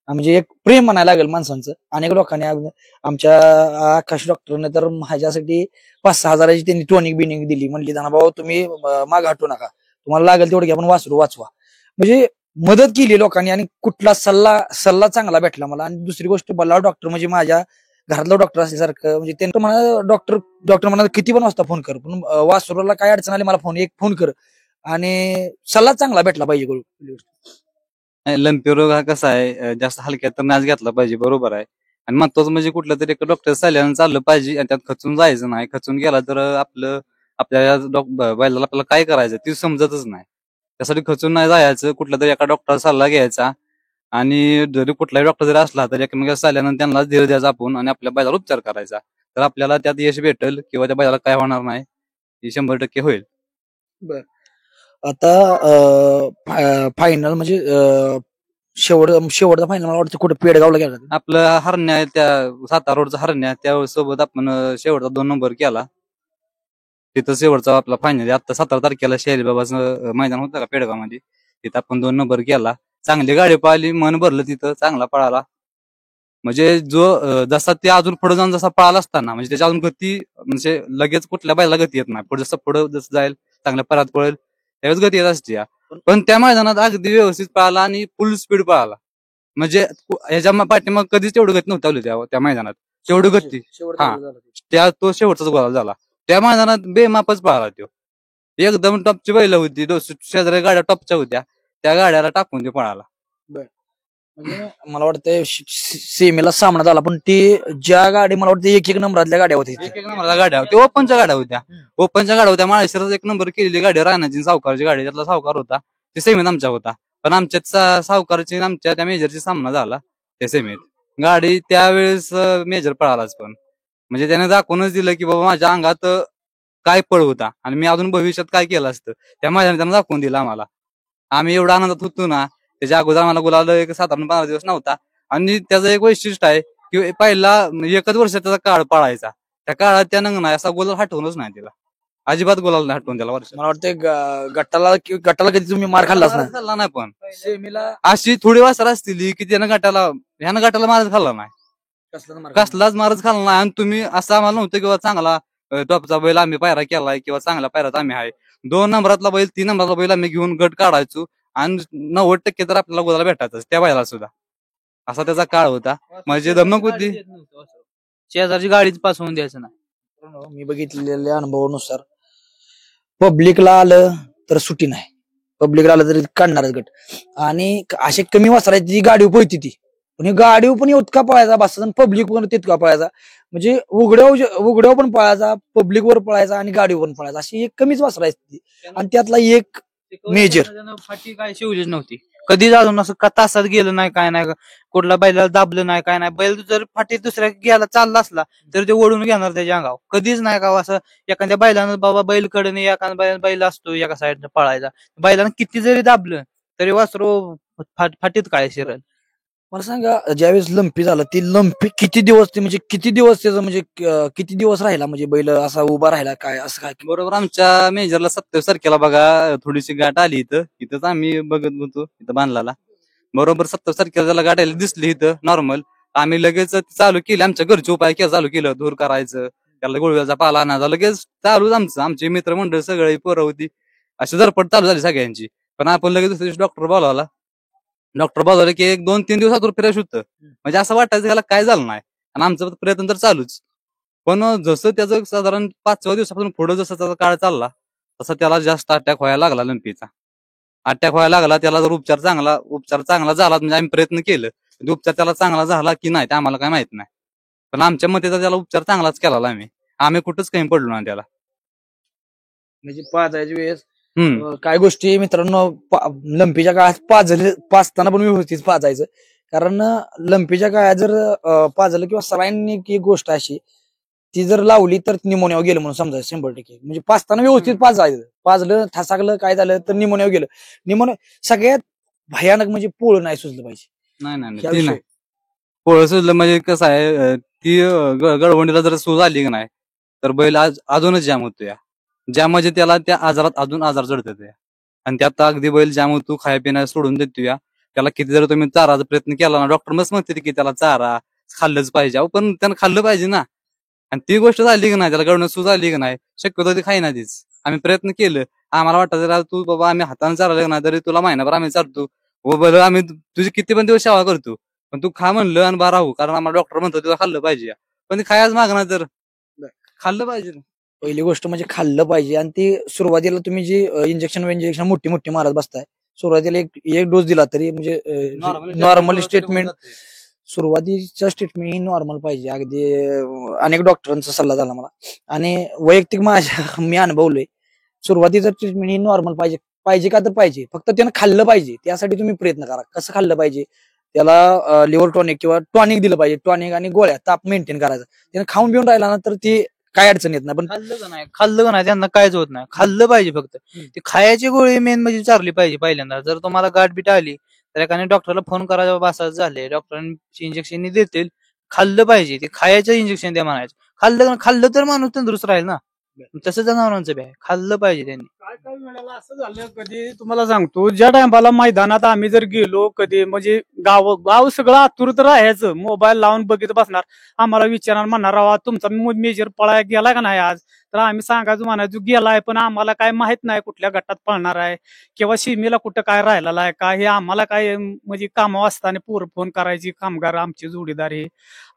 म्हणजे एक प्रेम म्हणायला लागेल माणसांचं. अनेक लोकांनी आमच्या आकाश डॉक्टरने तर माझ्यासाठी 5-6 हजाराची त्यांनी टॉनिक बिनिक दिली. म्हणली जाना भाऊ तुम्ही माग हटू नका, तुम्हाला लागेल तेवढं आपण वासरू वाचवा. म्हणजे मदत केली लोकांनी आणि कुठला सल्ला चांगला भेटला मला. आणि दुसरी गोष्ट बल्लाळ डॉक्टर म्हणजे माझ्या घरातला डॉक्टर असल्यासारखं. म्हणजे त्यांचं मला डॉक्टर म्हणा किती पण वाजता फोन कर, पण वासरूला काय अडचण आली मला एक फोन कर, आणि सल्ला चांगला भेटला पाहिजे. लंपी रोग हा कसा आहे, जास्त हलक्यात तर नाच घेतला पाहिजे, बरोबर आहे. आणि महत्वाचं म्हणजे कुठलं तरी एक डॉक्टर सल्ल्यानं चाललं पाहिजे आणि त्यात खचून जायचं नाही. खचून गेला तर आपल्या बैलाला आपल्याला काय करायचं ती समजतच नाही. त्यासाठी खचून नाही जायचं, कुठला तरी एका डॉक्टर सल्ला घ्यायचा. आणि जरी कुठलाही डॉक्टर जरी असला तरी एकमेकांना सल्ल्यानं त्यांना धीर द्यायचा आपण आणि आपल्या बैलाला उपचार करायचा. तर आपल्याला त्यात यश भेटेल किंवा त्या बैलाला काय होणार नाही हे 100% होईल. आता फायनल म्हणजे शेवटचा फायनल मला वाटतं कुठे पेडगावला गेला. आपलं हरण्या त्या सातारा रोडचा हरण्या त्या सोबत आपण शेवटचा 2 नंबर केला. तिथं शेवटचा आपला फायनल आता 17 तारखेला शहरी बाबाचं मैदान होतं का पेडगावमध्ये, तिथं आपण 2 नंबर केला. चांगली गाडी पळाली, मन भरलं तिथं, चांगला पळाला. म्हणजे जो जसा ते अजून पुढे जाऊन जसा पळाला असताना म्हणजे त्याच्या अजून गती म्हणजे लगेच कुठल्या बैलाला गती येत नाही. पुढे जसं जाईल चांगल्या परात पळेल त्यावेळेस गती येत असते. पण त्या मैदानात अगदी व्यवस्थित पळाला आणि फुल स्पीड पळाला. म्हणजे ह्याच्या पाठीमाग कधीच तेवढी गती नव्हती त्या मैदानात, तेवढी गती. तो शेवटचाच गोल झाला. त्या मैदानात बेमापच पळाला तो. एकदम टॉपची बैल होती, शेजारी गाड्या टॉपच्या होत्या, त्या गाड्याला टाकून ते पळाला. म्हणजे मला वाटतं सीमेला सामना झाला, पण ती ज्या गाडी मला वाटतं एक नंबरातल्या गाड्या होत्या, एक नंबरच्या गाड्या होत्या, ओपनच्या गाड्या होत्या. ओपनच्या गाड्या होत्या. माळेश्वरात 1 नंबर केलेली गाडी राणाची सावकारची गाडी, त्यातला सावकार होता. ती सेमीत आमच्या होता, पण आमच्या सावकारची आमच्या त्या मेजरची सामना झाला त्या सेमीत. गाडी त्यावेळेस मेजर पळालाच, पण म्हणजे त्याने दाखवूनच दिलं की बाबा माझ्या अंगात काय पळ होता आणि मी अजून भविष्यात काय केलं असतं त्या मैदानात त्यानं दाखवून दिलं आम्हाला. आम्ही एवढा आनंदात होतो ना, त्याच्या अगोदर आम्हाला गुलाल एक 7-15 दिवस नव्हता. आणि त्याचं एक वैशिष्ट्य आहे की पहिला 1 वर्ष त्याचा काळ पळायचा, त्या काळात त्या नाही असा गुलाल हटवूनच नाही तिला, अजिबात गुलाल नाही हटवून त्याला वर्ष. मला वाटतं गटाला कधी तुम्ही मार खाल्लाच नाही, पण सेमीला अशी थोडी वासर असतील की ह्यानं गटाला मारच खाल्ला नाही, कसलाच मारच खाल्ला नाही. आणि तुम्ही असं आम्हाला नव्हतं किंवा चांगला टॉपचा बैल आम्ही पायरा केलाय किंवा चांगल्या पायरात आम्ही आहे. 2 नंबरातला बैल 3 नंबरातला बैल आम्ही घेऊन गट काढायचो आणि 90% तर आपल्याला गुलाल भेटायचं त्या बैला सुद्धा. असा त्याचा काळ होता, म्हणजे धमक होती. शेजारची गाडीच पास होऊन द्यायचं नाही. मी बघितलेल्या अनुभवानुसार पब्लिकला आलं तर सुट्टी नाही, पब्लिकला आलं तरी काढणारच गट. आणि असे कमी वासरायची गाडी पळती ती, पण गाडी पण इतका पळायचा बस, पब्लिक पण तितका पळायचा. म्हणजे उघड्यावर पण पळायचा, पब्लिक वर पळायचा आणि गाडीवर पण पळायचा. अशी एक कमीच वासरायची आणि त्यातला एक मेजर फाटी काय शिवलीच नव्हती कधीच, अजून असं तासात गेलं नाही, काय नाही, कुठला बैलाला दाबलं नाही, काय नाही. बैल जर फाटी दुसऱ्या घ्यायला चालला असला तर ते ओढून घेणार त्याच्या अंगावर, कधीच नाही का असं एखाद्या बैलानं बाबा बैलकडे नाही, एखादा बैल असतो एका साईडनं पळायचा, बैलानं किती जरी दाबलं तरी वासरू फाटीत काय शिरल. मला सांगा, ज्यावेळेस लंपी झालं ती लंपी किती दिवस त्याचं म्हणजे किती दिवस राहिला, म्हणजे बैल असा उभा राहिला काय असं काय? बरोबर आमच्या मेजरला 27 तारखेला बघा थोडीशी गाठ आली इथंच आम्ही बघत होतो इथं बांधला. बरोबर 27 तारखेला त्याला गाठ आली दिसली इथं नॉर्मल. आम्ही लगेच चालू केलं, आमच्या घरचे उपाय चालू केलं, दूर करायचं, त्याला गुळव्याचा पाला आणायचा, लगेच चालूच आमचे मित्रमंडळ सगळे पोरं होती, अशी धडपड चालू झाली सगळ्यांची. पण आपण लगेच दुसऱ्या दिवशी डॉक्टर बोलावलं की 1-2-3 दिवसात फ्रेश होतं, म्हणजे असं वाटायचं त्याला काय झालं नाही. आणि आमचा प्रयत्न तर चालूच. पण जसं त्याचं साधारण 5व्या दिवसापासून पुढे जसं त्याचा काळ चालला तसं त्याला जास्त अटॅक व्हायला लागला, लंपीचा अटॅक व्हायला लागला. त्याला जर उपचार चांगला झाला, म्हणजे आम्ही प्रयत्न केलं, उपचार त्याला चांगला झाला की नाही ते आम्हाला काय माहित नाही, पण आमच्या मते तर त्याला उपचार चांगलाच केला आम्ही कुठंच कमी पडलो ना त्याला. म्हणजे पाजायच्या वेळेस काय गोष्टी मित्रांनो, लंपीच्या काळात पाजताना पण व्यवस्थित पाजायचं, कारण लंपीच्या काळात जर पाजलं किंवा सलाईन एक गोष्ट अशी ती जर लावली तर निमोनियावर गेलं म्हणून समजायचं 100%. म्हणजे पाजताना व्यवस्थित पाजायचं, पाजलं ठसाकलं काय झालं तर निमोनियावर गेलं. सगळ्यात भयानक म्हणजे पोळ नाही सुचलं पाहिजे. नाही नाही ह्या ती विषयी. नाही. पोळं सुजलं म्हणजे कसं आहे, ती गळवंडीला जर सूज आली की नाही तर बैल अजूनच जाम होतो या. जाम म्हणजे त्याला त्या आजारात अजून आजार जडतात या. आणि त्यात अगदी बैल जाम होतो, खाया पिण्या सोडून देतो या. त्याला किती जर तुम्ही चाराचा प्रयत्न केला ना, डॉक्टर मस्त म्हणते की त्याला चारा खाल्लंच पाहिजे. अहो पण त्यानं खाल्लं पाहिजे ना. आणि ती गोष्ट झाली की नाही, त्याला गळवण्यात सूज आली की नाही, शक्यतो ती खाईना तीच. आम्ही प्रयत्न केलं, आम्हाला वाटतं जरा तू बाबा आम्ही हाताने चालवलं नाही तरी तुला महिनाभर आम्ही चालतो, हो बरं आम्ही तुझी किती पण दिवस सेवा करतो, पण तू खा म्हणलं आणि बा राहू, कारण आम्हाला डॉक्टर म्हणतो तुला खाल्लं पाहिजे. पण ती खायच मागणार तर खाल्लं पाहिजे. पहिली गोष्ट म्हणजे खाल्लं पाहिजे. आणि ती सुरुवातीला तुम्ही जी इंजेक्शन मोठी मोठी मारत बसताय, सुरुवातीला एक डोस दिला तरी म्हणजे नॉर्मल स्टेटमेंट, सुरुवातीच्या स्टेटमेंट ही नॉर्मल पाहिजे. अगदी अनेक डॉक्टरांचा सल्ला झाला मला, आणि वैयक्तिक माझ्या मी अनुभवलंय, सुरुवातीचं ट्रीटमेंट ही नॉर्मल पाहिजे. पाहिजे का तर पाहिजे, फक्त त्यानं खाल्लं पाहिजे. त्यासाठी तुम्ही प्रयत्न करा. कसं खाल्लं पाहिजे, त्याला लिव्हर टॉनिक किंवा टॉनिक दिलं पाहिजे. टॉनिक आणि गोळ्या, ताप मेंटेन करायचा. त्यानं खाऊन पिऊन राहिला ना तर ती काय अडचण येत नाही. पण खाल्लं का नाही त्यांना काहीच होत नाही. खाल्लं पाहिजे फक्त. ती खायची गोळी मेन म्हणजे चारली पाहिजे पहिल्यांदा. जर तुम्हाला गाठ बीट आली तर एकाने डॉक्टरला फोन करायचा, बाबा असं झाले, डॉक्टरांची इंजेक्शन देतील. खाल्लं पाहिजे, ते खायचं इंजेक्शन द्या म्हणायचं. खाल्लं तर माणूस तंदुरुस्त राहील ना. तसं जनावरांचं बी आहे, खाल्लं पाहिजे त्यांनी. काय काय वेळेला असं झालं, कधी तुम्हाला सांगतो, ज्या टायमाला मैदानात आम्ही जर गेलो कधी, म्हणजे गाव सगळं आतुरत राहायचं, मोबाईल लावून बघित बसणार, आम्हाला विचारणार, म्हणणार राव तुमचा मेजर पळाय गेला का नाही आज, तर आम्ही सांगायचो म्हणायचो गेलाय, पण आम्हाला काय माहित नाही कुठल्या गटात पळणार आहे किंवा सीमेला कुठं काय राहिलेला आहे का, हे आम्हाला काय म्हणजे कामावर असताना पोरं फोन करायची, कामगार आमचे जोडीदार हे.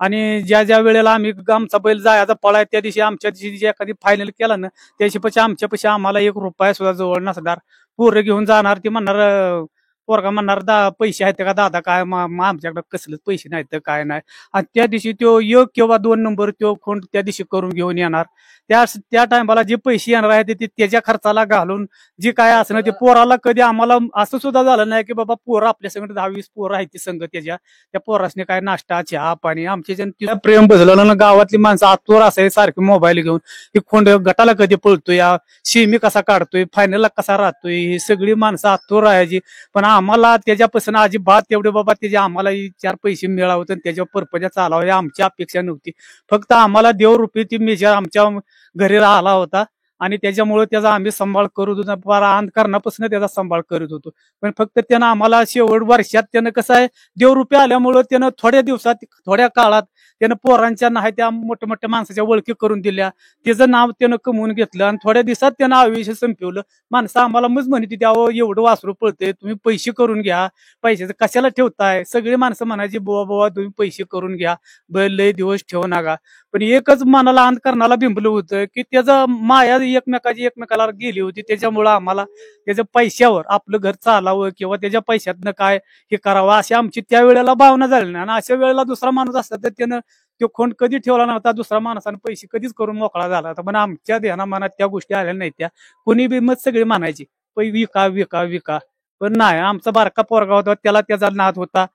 आणि ज्या ज्या वेळेला आम्ही आमचा बैल जायचा पळाय, त्या दिवशी आमच्या दिवशी जे एखादी फायनल केला ना, त्याच्यापाशी आमच्यापाशी आम्हाला ₹1 सुद्धा जवळ नसणार. पोरं घेऊन जाणार, ती म्हणणार, पोरगा म्हणणार पैसे आहेत का दादा, काय आमच्याकडे कसलेच पैसे नाहीत तर काय नाही. आणि त्या दिवशी तो 1 किंवा 2 नंबर तो खोंड त्या दिवशी करून घेऊन येणार. त्या टायमाला जे पैसे येणार आहेत ते त्याच्या खर्चाला घालून जे काय असणं ते पोराला, कधी आम्हाला असं सुद्धा झालं नाही की बाबा पोरं आपल्या संग 10-20 पोरं आहेत ती संघ, त्या पोरासने काय नाश्ता चहा पाणी, आमच्या प्रेम बसलेलं ना. गावातली माणसं आतुर असाय सारखे मोबाईल घेऊन, की खोंड गटाला कधी पळतोय, शिमी कसा काढतोय, फायनलला कसा राहतोय, ही सगळी माणसं आतुर राहायची. पण आम्हाला त्याच्यापासून अजिबात तेवढे बाबा त्याचे आम्हाला 4 पैसे मिळावं आणि त्याच्यावर परपंच चालावं आमची अपेक्षा नव्हती. फक्त आम्हाला देवरूपी ती मेजर आमच्या घरी राहिला होता आणि त्याच्यामुळे त्याचा आम्ही सांभाळ करत होतो, अंधकारणापासून त्याचा सांभाळ करत होतो. पण फक्त त्यानं आम्हाला शेवट वर्षात त्यानं कसं आहे, देवरूपी आल्यामुळं त्यानं थोड्या दिवसात, थोड्या काळात त्यानं पोरांच्या नाही त्या मोठ्या मोठ्या माणसाच्या ओळखी करून दिल्या, त्याचं नाव त्यानं कमवून घेतलं आणि थोड्या दिवसात त्यानं आयुष्य संपवलं. माणसं आम्हाला मग म्हणते त्यावं एवढं वासरू पळते, तुम्ही पैसे करून घ्या, पैशाचं कशाला ठेवताय. सगळी माणसं म्हणायची बुवा तुम्ही पैसे करून घ्या, बैल लय दिवस ठेवू नका. पण एकच मनाला अंधकरणाला बिंबलं होतं की त्याचं माया एकमेकाला गेली होती. त्याच्यामुळं आम्हाला त्याच्या पैशावर आपलं घर चालावं किंवा त्याच्या पैशातनं काय हे करावं अशी आमची त्यावेळेला भावना झाली नाही. आणि अशा वेळेला दुसरा माणूस असता तर त्यानं तो खोंड कधी ठेवला नव्हता, दुसऱ्या माणसाने पैसे कधीच करून मोकळा झाला होता. पण आमच्या ध्याना मनात त्या गोष्टी आल्या नाही. त्या कुणी बी मत सगळी म्हणायची विका विका विका. पण नाही, आमचा बारका पोरगा होता, त्याला त्याचा नाद होता,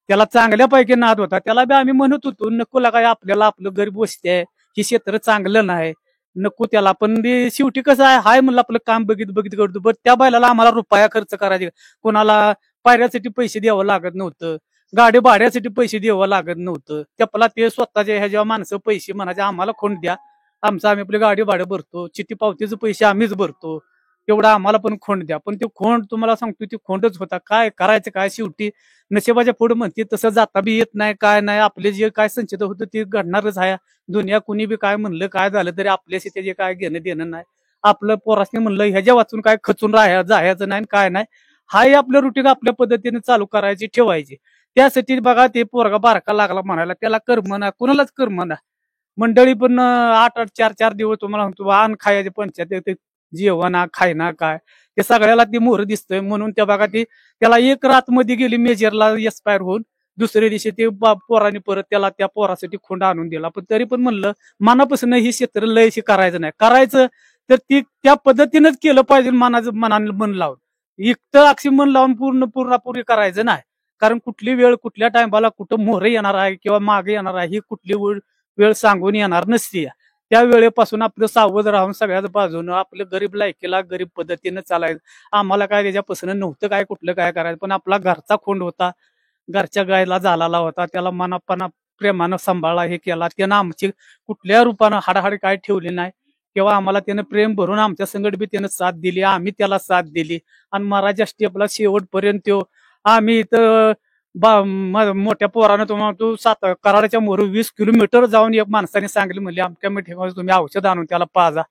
त्याला चांगल्यापैकी नाद होता. त्याला बी आम्ही म्हणत होतो नको लागा, आपल्याला आपलं गरीब वस्ती आहे, हे क्षेत्र चांगलं नाही, नको त्याला. पण शेवटी कसं आहे, हाय म्हणलं आपलं काम बघित बघित करतो. बरं त्या बैलाला आम्हाला रुपया खर्च करायचे, कोणाला पायऱ्यासाठी पैसे द्यावं लागत नव्हतं, गाडी भाड्यासाठी पैसे द्यावं लागत नव्हतं. त्याला ते स्वतःच्या ह्या जेव्हा माणसं पैसे म्हणायचे आम्हाला खोंड द्या, आमचं आम्ही आपली गाडी भाडं भरतो, चिठी पावतीचे पैसे आम्हीच भरतो, तेवढा आम्हाला पण खोंड द्या. पण ते खोंड तुम्हाला सांगतो ते खोंडच होता. काय करायचं काय, शेवटी नशिबाच्या पुढे म्हणते तसं जाता बी येत नाही, काय नाही. आपले जे काय संचित होतं ते घडणारच आहे. दुनिया कुणी बी काय म्हणलं काय झालं तरी आपल्याशी त्याचे काय घेणं देणं नाही. आपलं पोरासने म्हणलं ह्याच्या वाचून काय खचून जायचं नाही काय नाही. हाही आपलं रुटीन आपल्या पद्धतीने चालू करायची ठेवायची. त्यासाठी बघा ते पोरगा बारका लागला म्हणायला, त्याला कर्मना, कुणालाच कर्मना. मंडळी पण 8-8 4-4 दिवस तुम्हाला म्हणतो आण खायचे पंचायत, जेवणा खायना काय ते सगळ्याला ती मोहर दिसतंय. म्हणून त्या बघा ती त्याला एक रात मध्ये गेली मेजरला एक्सपायर होऊन, दुसऱ्या दिवशी ते पोराने परत त्याला त्या पोरासाठी खोंड आणून दिला. पण तरी पण म्हणलं मनापासून ही क्षेत्र लयशी करायचं नाही, करायचं तर ती त्या पद्धतीनेच केलं पाहिजे. मनाने मन लावून एकटं अक्षी मन लावून पूर्णपुरी करायचं नाही. कारण कुठली वेळ कुठल्या टायमाला कुठं मोहर येणार आहे किंवा मागे येणार आहे ही कुठली वेळ सांगून येणार नसते. त्या वेळेपासून आपलं सावध राहून सगळ्याच बाजूनं आपलं गरीब लायकीला गरीब पद्धतीनं चालायचं. आम्हाला काय त्याच्यापासून नव्हतं काय कुठलं काय करायचं, पण आपला घरचा खोंड होता, घरच्या गायला झालेला होता, त्याला मनापणा प्रेमानं सांभाळला, हे केला त्यानं. आमची कुठल्या रूपानं हाडाहाडी काय ठेवली नाही, तेव्हा आम्हाला त्यानं प्रेम भरून आमच्या संगत बी त्यानं साथ दिली, आम्ही त्याला साथ दिली. आणि महाराजा स्टेपला शेवटपर्यंत आम्ही इथं मोठ्या पोरानं तुम्हाला तू कराडाच्या मोर 20 किलोमीटर जाऊन एक माणसाने सांगितलं, म्हणले आमच्या ठिकाणी तुम्ही औषध आणून त्याला पाजा.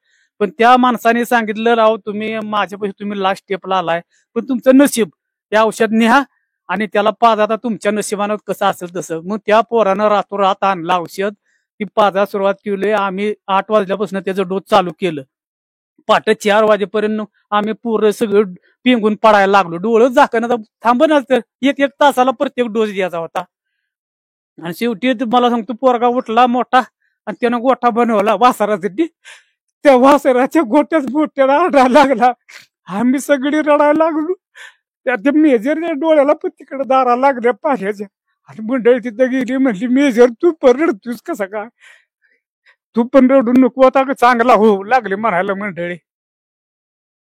पण त्या माणसाने सांगितलं, राव तुम्ही माझ्यापाशी तुम्ही लास्ट स्टेपला आलाय, पण तुमचं नशीब ते औषध न्या आणि त्याला पाजा, आता तुमच्या नशिबानं कसं असेल तसं. मग त्या पोरानं रातोरात आणलं औषध, ती पाजा सुरुवात केली. आम्ही 8 वाजल्यापासून त्याचं डोस चालू केलं. पहाटे 4 वाजेपर्यंत आम्ही पूर्ण सगळं पिंगून पडायला लागलो, डोळं झाकणं थांबणच. तर 1-1 तासाला प्रत्येक डोस द्यायचा होता. आणि शेवटी मला सांगतो पोरगा उठला मोठा आणि त्यानं गोठा बनवला वासरासाठी. त्या वासराच्या गोट्याच बोट्याला आढळायला लागला. आम्ही सगळी रडायला लागलो. त्या मेजरच्या डोळ्याला पण तिकडे दारा लागल्या पाण्याच्या. आणि मंडळी तिथं गेली, म्हणली मेजर तू पण रडतोस कसा काय, तू पण रडू नको, आता चांगला हो लागले म्हणायला मंडळी.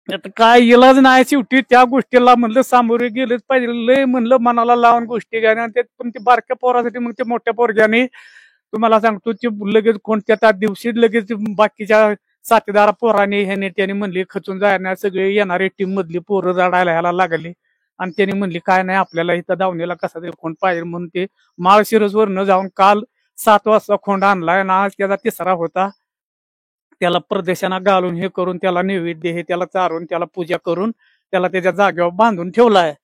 आता काय इलाज नाही, शेवटी त्या गोष्टीला म्हणलं सामोरे गेलेच पाहिजे. लय म्हणलं मनाला लावून गोष्टी घ्या, पण ते बारक्या पोरासाठी मग ते मोठ्या पोरग्याने तुम्हाला सांगतो ते लगेच कोणत्या त्या दिवशी लगेच बाकीच्या साथीदार पोराने ह्याने त्याने म्हणले खचून जाणार, सगळे येणारे टीम मधली पोरं रडायला ह्याला लागली. आणि त्याने म्हणली काय नाही आपल्याला इथं दावणीला कसा तरी खोंड पाहिजे, म्हणून ते माळशिरसवरनं जाऊन काल 7 वाजता खोंड आणलाय ना, आज त्याचा 3रा होता. त्याला प्रदेशांना घालून हे करून त्याला नैवेद्य हे त्याला चारून त्याला पूजा करून त्याला त्याच्या जागेवर बांधून ठेवलाय.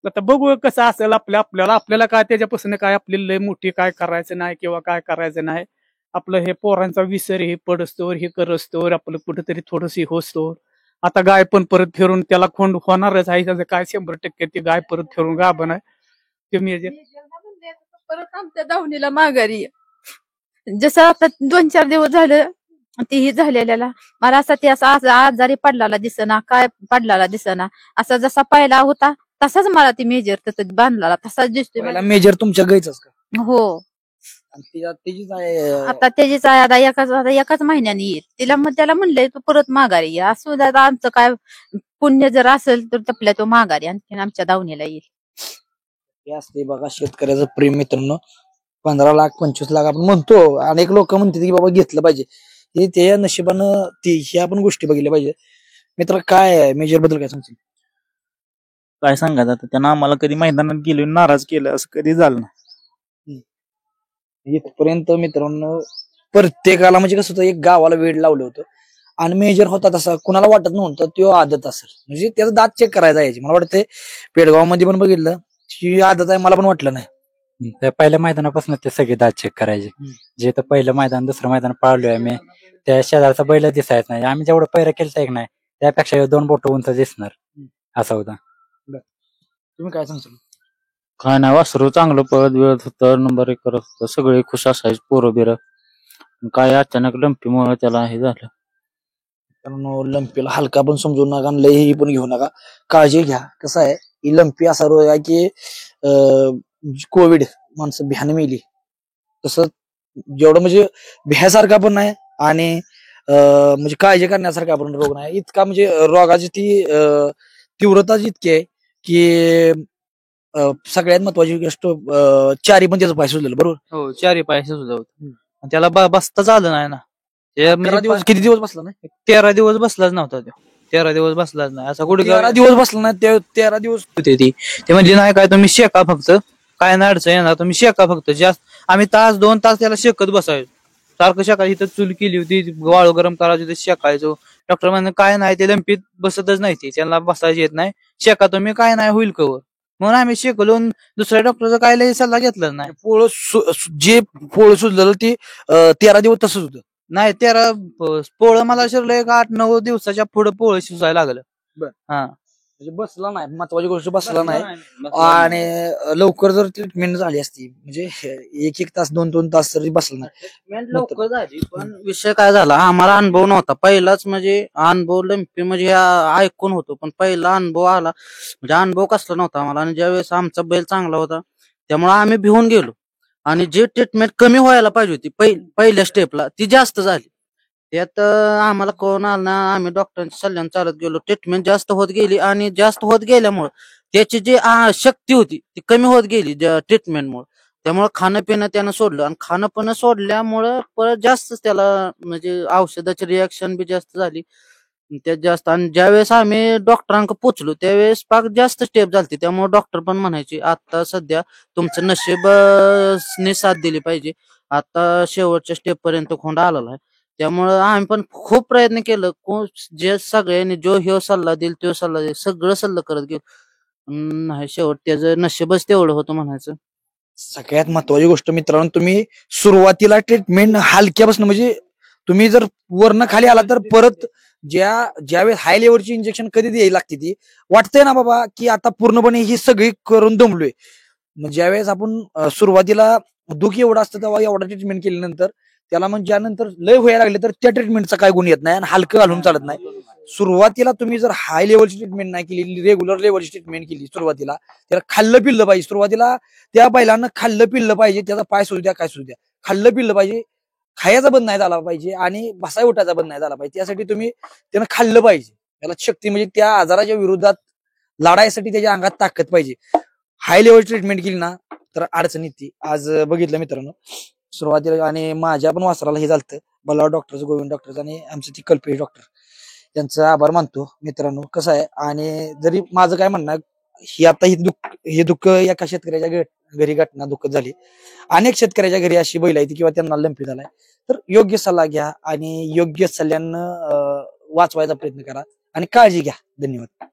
आता बघू कसं असेल आपल्याला काय त्याच्यापासून काय आपली लय मोठी काय करायचं नाही किंवा काय करायचं नाही. आपलं हे पोरांचा विसर हे पडस्तोवर हे करस्तोवर आपलं कुठेतरी थोडंसं होस्तोवर. आता गाय पण परत फिरून त्याला खोंड होणारच आहे, त्याचं काय 100% ती गाय परत फिरून गाभण आहे. तुम्ही परत आमच्या दावणीला माघारी ये. जसं आता 2-4 दिवस झालं तेही झालेल्याला मला असं ते असं आजारी पडलेला दिसना, काय पडलेला दिसना, असा जसा पहिला होता तसाच मला ती मेजर तसं बांधलेला तसाच दिसतोय मला. मेजर तुमच्या गायचाच का? हो, आणि त्याचीच आहे. आता त्याचीच आहे. आता एकाच महिन्याने येईल तिला. मग त्याला म्हणलंय तू परत माघारी ये. असं दादा आमचं काय पुण्य जर असेल तर तपल्या तो माघारी आणखी आमच्या दावणीला येईल. हे असते बघा शेतकऱ्याचं प्रेम मित्रांनो. 15 लाख 25 लाख आपण म्हणतो, अनेक लोक म्हणतात की बाबा घेतलं पाहिजे, हे त्या नशिबानं ह्या पण गोष्टी बघितल्या पाहिजे. मित्र काय मेजर बद्दल काय सांगतील? काय सांगायचं आता, त्यानं आम्हाला कधी मैदानात गेलो नाराज केलं असं कधी झालं नाही. इथपर्यंत मित्रांनो प्रत्येकाला म्हणजे कसं होतं, एक गावाला वेळ लावलं होतं आणि मेजर होता तसा कुणाला वाटत नव्हतं तो आदत असेल, म्हणजे त्याचा दात चेक करायला यायची. मला वाटतं पेडगाव मध्ये पण बघितलं ही आदत आहे, मला पण वाटलं नाही. त्या पहिल्या मैदानापासून ते सगळे दात चेक करायचे. जे तर पहिलं मैदान 2रं मैदान पाळलोय आम्ही, त्या शेजारचा बैल दिसायच नाही. आम्ही जेवढं पैरा केलं एक नाही, त्यापेक्षा 2 बोट उंच दिसणार असा होता. तुम्ही काय सांगता? काय नाही, वासरू चांगलं पळत बिळत होतं, नंबर 1 करत होतं, सगळे खुश असायचे पोरं बिर. काय अचानक लंपीमुळे त्याला हे झालं. लंपीला हलका पण समजू नका, लई पण घेऊ नका, काळजी घ्या. कसं आहे ही लंपी असा रोग आहे की कोविड माणसं भ्यान मेली, तसं जेवढं म्हणजे भ्यासारखा पण नाही आणि म्हणजे काळजी करण्यासारखा पण रोग नाही. इतका म्हणजे रोगाची ती तीव्रता इतकी आहे की सगळ्यात महत्वाची गोष्ट 4 पण त्याचं पाय सुचलेलं. बरोबर? हो, 4 पाय सुद्धा होत. त्याला बसताच आलं नाही ना. किती दिवस बसला नाही? 13 दिवस बसलाच नव्हता तो. 13 दिवस बसलाच नाही. असा कुठे 13 दिवस बसला नाही. 13 दिवस होते ती. ते म्हणजे नाही काय तुम्ही शेका फक्त, काय नाही अडचण येणार, तुम्ही शेका फक्त. जास्त आम्ही 1-2 तास त्याला शेकत बसायचो, सारखं शेकायचं. इथं चूल केली होती, वाळू गरम करायचो, शेकायचो. डॉक्टर म्हणून काय नाही, ते लंपीत बसतच नाही, ती त्यांना बसायची येत नाही, शेका तुम्ही, काय नाही होईल कवर. म्हणून आम्ही शिकलो. दुसऱ्या डॉक्टरचा काय लई सल्ला घेतला नाही. जे पोळ सुजलेलं ते 13 दिवस तसंच होतं. नाही, 13 पोळ मला शिरलं 8-9 दिवसाच्या पुढे पोळ शिजायला लागलं. हा, म्हणजे बसला नाही, महत्वाची गोष्ट बसला नाही. आणि लवकर जर ट्रीटमेंट झाली असती म्हणजे 1-1 तास 2-2 तास तरी बसला नाही. लवकर झाली, पण विषय काय झाला, आम्हाला अनुभव नव्हता पहिलाच. म्हणजे अनुभव लंपी म्हणजे ऐकून होतो, पण पहिला अनुभव आला म्हणजे अनुभव कसला नव्हता आम्हाला. आणि ज्यावेळेस आमचा बैल चांगला होता त्यामुळे आम्ही भिवून गेलो. आणि जे ट्रीटमेंट कमी व्हायला पाहिजे होती पहिल्या स्टेपला ती जास्त झाली. त्यात आम्हाला कोण आलं ना, आम्ही डॉक्टरांच्या सल्ल्याने चालत गेलो. ट्रीटमेंट जास्त होत गेली आणि जास्त होत गेल्यामुळं त्याची जी शक्ती होती ती कमी होत गेली ट्रीटमेंटमुळे. त्यामुळे खाणं पिणं त्यानं सोडलं आणि खाणं पिणं सोडल्यामुळं परत जास्तच त्याला म्हणजे औषधाची रिॲक्शन बी जास्त झाली. त्यात जास्त आणि ज्यावेळेस आम्ही डॉक्टरांक पोचलो त्यावेळेस पाक जास्त स्टेप झालती. त्यामुळे डॉक्टर पण म्हणायचे आता सध्या तुमचं नशीब ने साथ दिली पाहिजे. आता शेवटच्या स्टेप पर्यंत खोंड आलेला आहे. त्यामुळं आम्ही पण खूप प्रयत्न केलं. जे सगळ्यांनी जो ह्यो सल्ला देईल तो सल्ला देईल सगळं सल्ला करत गेलो. नाही शेवट त्याचं नशीबच तेवढं होतं म्हणायचं. सगळ्यात महत्वाची गोष्ट मित्रांनो, तुम्ही सुरुवातीला ट्रीटमेंट हलक्यापासून म्हणजे तुम्ही जर वरनं खाली आला तर परत ज्यावेळेस हाय लेवलची इंजेक्शन कधी द्यायला लागते ती वाटतंय ना बाबा की आता पूर्णपणे ही सगळी करून दमलोय. ज्यावेळेस आपण सुरुवातीला दुःख एवढं असतं तेव्हा एवढा ट्रीटमेंट केल्यानंतर त्याला मग ज्यानंतर लय व्हायला लागले तर त्या ट्रीटमेंटचा काय गुण येत नाही आणि हलकं घालून चालत नाही. सुरुवातीला तुम्ही जर हाय लेवलची ट्रीटमेंट नाही केली, रेग्युलर लेवलची ट्रीटमेंट केली सुरुवातीला, त्याला खाल्लं पिल्लं पाहिजे. सुरुवातीला त्या बैलांना खाल्लं पिल्लं पाहिजे, त्याचा पाय सुरू द्या काय सुरू द्या, खाल्लं पिल्लं पाहिजे, खायचा बंद नाही झाला पाहिजे आणि बसाय उठायचा बंद नाही झाला पाहिजे. त्यासाठी तुम्ही त्यानं खाल्लं पाहिजे. त्याला शक्ती म्हणजे त्या आजाराच्या विरोधात लढायसाठी त्याच्या अंगात ताकद पाहिजे. हाय लेवल ट्रीटमेंट केली ना तर अडचण येते. आज बघितलं मित्रांनो सुरुवातीला आणि माझ्या पण वासराला हे झालं बल्लाळ डॉक्टरचं, गोविंद डॉक्टरचं आणि आमचं ती कल्पेश डॉक्टर त्यांचं आभार मानतो मित्रांनो. कसं आहे आणि जरी माझं काय म्हणणं ही आता हे दुःख एका शेतकऱ्याच्या घरी घटना दुःखद झाली. अनेक शेतकऱ्याच्या घरी अशी बैल आहे किंवा त्यांना लंपी झालाय. तर योग्य सल्ला घ्या आणि योग्य सल्ल्यानं वाचवायचा प्रयत्न करा आणि काळजी घ्या. धन्यवाद.